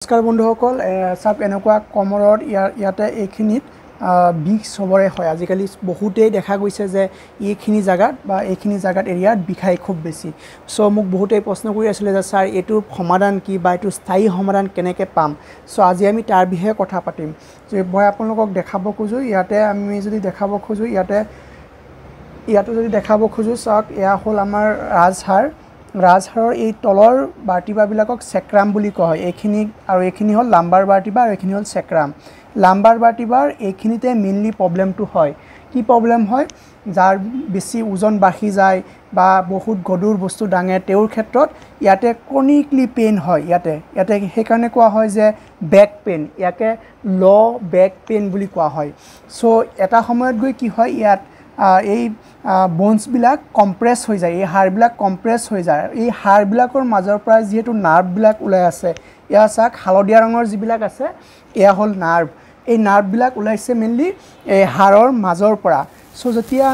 নমস্কাৰ বন্ধুসকল চাপ এনেকুৱা কমৰত ইয়াতে এইখিনিত বিষ সবৰে হয় আজিকালি বহুতেই দেখা গৈছে যে এইখিনি জায়গাত বা এইখিনি জায়গাত এৰিয়াত বিষাই খুব বেছি সো মোক বহুতেই প্ৰশ্ন কৰি আছিলে যে স্যাৰ এটো সমাধান কি বা এটো স্থায়ী সমাধান কেনেকৈ পাম সো আজি আমি তাৰ বিষয়ে কথা পাতিম যে মই আপোনালোকক দেখাব খোজো ইয়াতে আমি যদি দেখাব খোজো ইয়াতে যদি দেখাব খোজো চাওক এয়া হ'ল আমাৰ ৰাজহাৰৰ এই তলৰ বাৰ্টিবাবিলাকক চেক্ৰাম বুলি কোৱা হয় এইখিনি আৰু এইখিনি হ'ল লাম্বাৰ বাৰ্টিবা আৰু এইখিনি হ'ল চেক্ৰাম লাম্বাৰ বাৰ্টিবাৰ এইখিনিতে মেইনলি প্ৰবলেমটো হয় কি প্ৰবলেম হয় যাৰ বেছি ওজন বাঢ়ি যায় বা বহুত গধুৰ বস্তু ডাঙে তেওঁৰ ক্ষেত্ৰত ইয়াতে ক্ৰনিকলি পেইন হয় ইয়াতে সেইকাৰণে কোৱা হয় যে বেক পেইন ইয়াকে বেক পেইন বুলি কোৱা হয় সো এটা সময়ত গৈ কি হয় ইয়াত এই বোনছবিলাক কম্প্ৰেছ হৈ যায় এই হাড়বিলাক কম্প্ৰেছ হৈ যায় এই হাড়বিলাকৰ মাজৰ পৰা যেহেতু নাৰ্ভবিলাক ওলাই আছে ইয়া চাক হালধীয়া ৰঙৰ যিবিলাক আছে এয়া হ'ল নাৰ্ভ এই নাৰ্ভবিলাক ওলাইছে মেইনলি এই হাড়ৰ মাজৰ পৰা সো যেতিয়া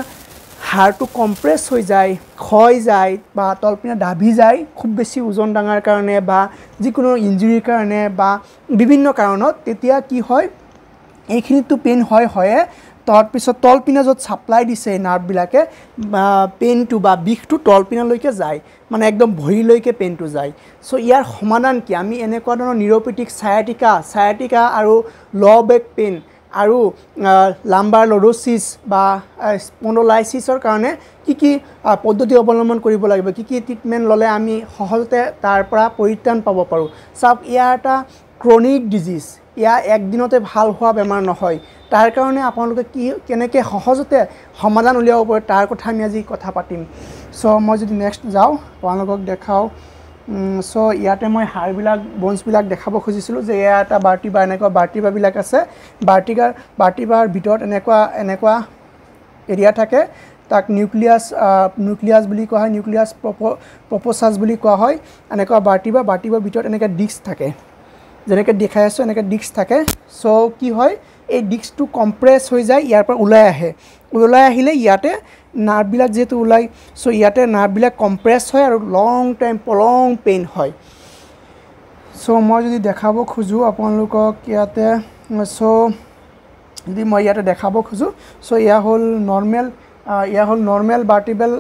হাড়টো কম্প্ৰেছ হৈ যায় ক্ষয় যায় বা তলপিনে দাবি যায় খুব বেছি ওজন ডাঙাৰ কাৰণে বা যিকোনো ইনজুৰিৰ কাৰণে বা বিভিন্ন কাৰণত তেতিয়া কি হয় এইখিনিতো পেইন হয়ে তাৰপিছত তলপিনে য'ত ছাপ্লাই দিছে নাৰ্ভবিলাকে পেইনটো বা বিষটো তলপিনলৈকে যায় মানে একদম ভৰিলৈকে পেইনটো যায় সো ইয়াৰ সমাধান কি আমি এনেকুৱা ধৰণৰ নিউৰোপেথিক সায়াটিকা আৰু বেক পেইন আৰু লাম্বাৰ লৰোচিছ বা স্পন্ডলাইচিছৰ কাৰণে কি পদ্ধতি অৱলম্বন কৰিব লাগিব কি ট্ৰিটমেণ্ট ল'লে আমি সহজতে তাৰ পৰা পৰিত্ৰাণ পাব পাৰোঁ চাওক ইয়াৰ এটা ক্ৰনিক ডিজিজ ইয়া একদিনতে ভাল হোৱা বেমাৰ নহয় তাৰ কাৰণে আপোনালোকে কেনেকৈ সহজতে সমাধান উলিয়াব পাৰে তাৰ কথা আমি আজি কথা পাতিম সো মই যদি নেক্সট যাওঁ আপোনালোকক দেখাওঁ সো ইয়াতে মই হাড়বিলাক বোনছবিলাক দেখাব খুজিছিলোঁ যে এয়া এটা বাৰ্টিবা এনেকুৱা বাৰ্টিবাবিলাক আছে বাৰ্টিবাৰ ভিতৰত এনেকুৱা এৰিয়া থাকে তাক নিউক্লিয়াছ বুলি কোৱা হয় নিউক্লিয়াছ প্ৰপ'চাছ বুলি কোৱা হয় এনেকুৱা বাৰ্টিবাৰ ভিতৰত এনেকৈ ডিস্ক থাকে যেনেকৈ দেখাই আছোঁ এনেকৈ ডিস্ক থাকে সো কি হয় এই ডিস্কটো কম্প্ৰেছ হৈ যায় ইয়াৰ পৰা ওলাই আহিলে ইয়াতে নাৰ্ভবিলাক যেহেতু ওলায় সো ইয়াতে নাৰ্ভবিলাক কম্প্ৰেছ হয় আৰু প্ৰলং পেইন হয় সো মই যদি দেখাব খোজোঁ আপোনালোকক ইয়াতে সো যদি মই ইয়াতে দেখাব খোজোঁ সো এয়া হ'ল নৰ্মেল বাৰ্টিবেল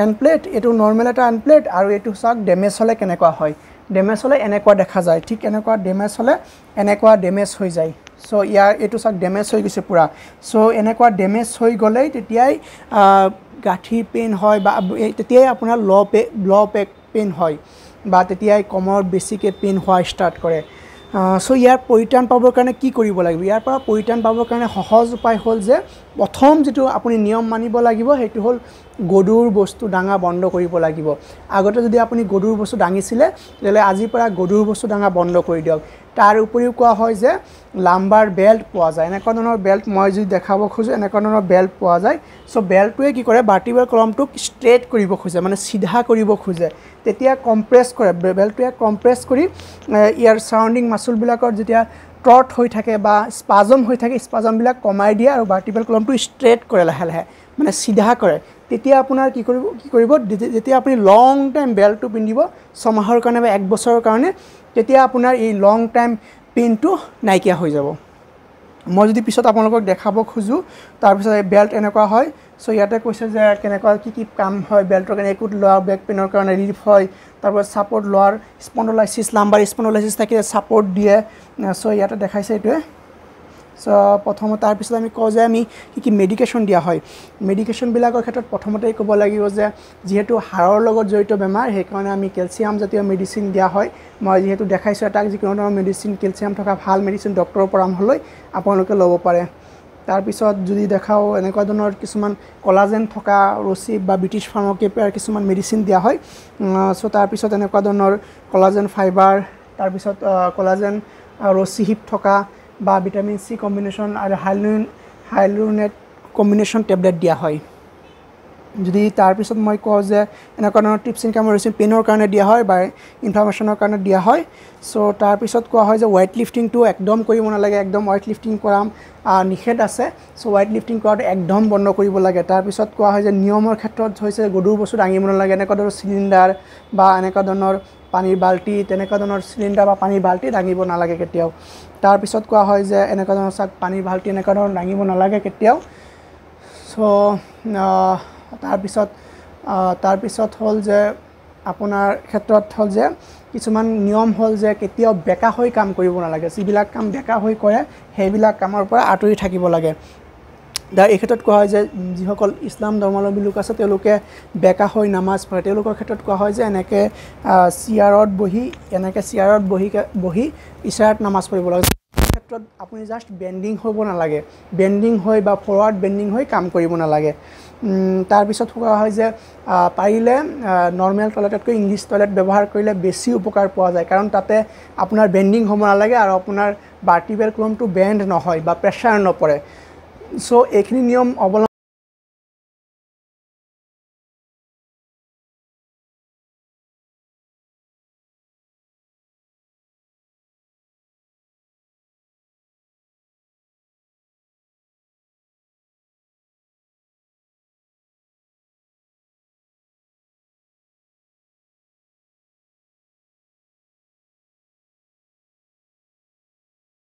এণ্ডপ্লেট এইটো নৰ্মেল এটা এণ্ডপ্লেট আৰু এইটো চাওক ডেমেজ হ'লে কেনেকুৱা হয় ডেমেজ হ'লে এনেকুৱা দেখা যায় ঠিক এনেকুৱা ডেমেজ হ'লে এনেকুৱা ডেমেজ হৈ যায় সো এইটো চাওক ডেমেজ হৈ গৈছে পূৰা সো এনেকুৱা ডেমেজ হৈ গ'লেই তেতিয়াই গাঁঠিৰ পেইন হয় বা তেতিয়াই আপোনাৰ বেক পেইন হয় বা তেতিয়াই কমৰত বেছিকৈ পেইন হোৱা ষ্টাৰ্ট কৰে সো ইয়াৰ পৰিত্ৰাণ পাবৰ কাৰণে কি কৰিব লাগিব ইয়াৰ পৰা পৰিত্ৰাণ পাবৰ কাৰণে সহজ উপায় হ'ল যে প্ৰথম যিটো আপুনি নিয়ম মানিব লাগিব সেইটো হ'ল গধুৰ বস্তু ডাঙা বন্ধ কৰিব লাগিব আগতে যদি আপুনি গধুৰ বস্তু দাঙিছিলে তেতিয়াহ'লে আজিৰ পৰা গধুৰ বস্তু ডাঙা বন্ধ কৰি দিয়ক তাৰ উপৰিও কোৱা হয় যে লাম্বাৰ বেল্ট পোৱা যায় এনেকুৱা ধৰণৰ বেল্ট মই যদি দেখাব খোজোঁ এনেকুৱা ধৰণৰ বেল্ট পোৱা যায় সো বেল্টটোৱে কি কৰে বাৰ্টিবাৰ কলমটোক ষ্ট্ৰেট কৰিব খোজে মানে চিধা কৰিব খোজে তেতিয়া কম্প্ৰেছ কৰে বেল্টটোৱে কম্প্ৰেছ কৰি ইয়াৰ ছাৰাউণ্ডিং মাচুলবিলাকৰ যেতিয়া ট্ৰট হৈ থাকে বা স্পাজম হৈ থাকে স্পাজমবিলাক কমাই দিয়ে আৰু বাৰ্টিবেল কলমটো ষ্ট্ৰেট কৰে লাহে লাহে মানে চিধা কৰে তেতিয়া আপোনাৰ কি কৰিব যেতিয়া আপুনি লং টাইম বেল্টটো পিন্ধিব 6 মাহৰ কাৰণে বা 1 বছৰৰ কাৰণে তেতিয়া আপোনাৰ এই লং টাইম পেইনটো নাইকিয়া হৈ যাব মই যদি পিছত আপোনালোকক দেখাব খোজোঁ তাৰপিছত এই বেল্ট এনেকুৱা হয় সো ইয়াতে কৈছে যে কেনেকুৱা কি কাম হয় বেল্টৰ কাৰণে একো বেক পেইনৰ কাৰণে ৰিলিফ হয় তাৰপিছত ছাপৰ্ট স্পন্ডলাইচিছ লাম্বাৰ স্পন্ডলাইচিছ থাকিলে ছাপৰ্ট দিয়ে সো ইয়াতে দেখাইছে এইটোৱে সো প্ৰথমতে তাৰপিছত আমি কওঁ যে আমি কি মেডিকেশ্যন দিয়া হয় মেডিকেশ্যনবিলাকৰ ক্ষেত্ৰত প্ৰথমতেই ক'ব লাগিব যে যিহেতু হাড়ৰ লগত জড়িত বেমাৰ সেইকাৰণে আমি কেলছিয়াম জাতীয় মেডিচিন দিয়া হয় মই যিহেতু দেখাইছোঁ এটাক যিকোনো ধৰণৰ মেডিচিন কেলছিয়াম থকা ভাল মেডিচিন ডক্টৰৰ পৰামৰ্শ লৈ আপোনালোকে ল'ব পাৰে তাৰপিছত যদি দেখাওঁ এনেকুৱা ধৰণৰ কিছুমান কলাজেন থকা ৰচি বা ব্ৰিটিছ ফাৰ্মাকেপিয়াৰ কিছুমান মেডিচিন দিয়া হয় সো তাৰপিছত এনেকুৱা ধৰণৰ কলাজেন ফাইবাৰ তাৰপিছত কলাজেন ৰচি হিপ থকা বা ভিটামিন চি কম্বিনেশ্যন আৰু হাইলুৰোনেট কম্বিনেশ্যন টেবলেট দিয়া হয় যদি তাৰপিছত মই কওঁ যে এনেকুৱা ধৰণৰ টিপছ ইনকামৰ মেডিচিন পেইনৰ কাৰণে দিয়া হয় বা ইনফ্লামেশ্যনৰ কাৰণে দিয়া হয় সো তাৰপিছত কোৱা হয় যে ৱেইট লিফটিংটো একদম কৰিব নালাগে একদম ৱেইট লিফটিং কৰা নিষেধ আছে সো ৱেইট লিফটিং কৰাটো একদম বন্ধ কৰিব লাগে তাৰপিছত কোৱা হয় যে নিয়মৰ ক্ষেত্ৰত হৈছে গধুৰ বস্তু দাঙিব নালাগে এনেকুৱা ধৰণৰ চিলিণ্ডাৰ বা এনেকুৱা ধৰণৰ পানীৰ বাল্টি তেনেকুৱা ধৰণৰ চিলিণ্ডাৰ বা পানীৰ বাল্টি দাঙিব নালাগে কেতিয়াও তাৰপিছত কোৱা হয় যে এনেকুৱা ধৰণৰ চাওক পানীৰ বাল্টি এনেকুৱা ধৰণৰ দাঙিব নালাগে কেতিয়াও সো তাৰপিছত হ'ল যে আপোনাৰ ক্ষেত্ৰত হ'ল যে কিছুমান নিয়ম হ'ল যে কেতিয়াও বেকা হৈ কাম কৰিব নালাগে যিবিলাক কাম বেকা হৈ কৰে সেইবিলাক কামৰ পৰা আঁতৰি থাকিব লাগে এই ক্ষেত্ৰত কোৱা হয় যে যিসকল ইছলাম ধৰ্মাৱলম্বী লোক আছে তেওঁলোকে বেকা হৈ নামাজ পঢ়ে তেওঁলোকৰ ক্ষেত্ৰত কোৱা হয় যে এনেকৈ চিয়াৰত বহি ইশাৰাত নামাজ পঢ়িব লাগে ক্ষেত্ৰত আপুনি জাষ্ট বেণ্ডিং হ'ব নালাগে বেণ্ডিং হৈ বা ফৰৱাৰ্ড বেণ্ডিং হৈ কাম কৰিব নালাগে তাৰপিছত কোৱা হয় যে পাৰিলে নৰ্মেল টয়লেটতকৈ ইংলিছ টয়লেট ব্যৱহাৰ কৰিলে বেছি উপকাৰ পোৱা যায় কাৰণ তাতে আপোনাৰ বেণ্ডিং হ'ব নালাগে আৰু আপোনাৰ ভাৰ্টিব্ৰেল কলমটো বেণ্ড নহয় বা প্ৰেছাৰ নপৰে সো এইখিনি নিয়ম অৱলম্বন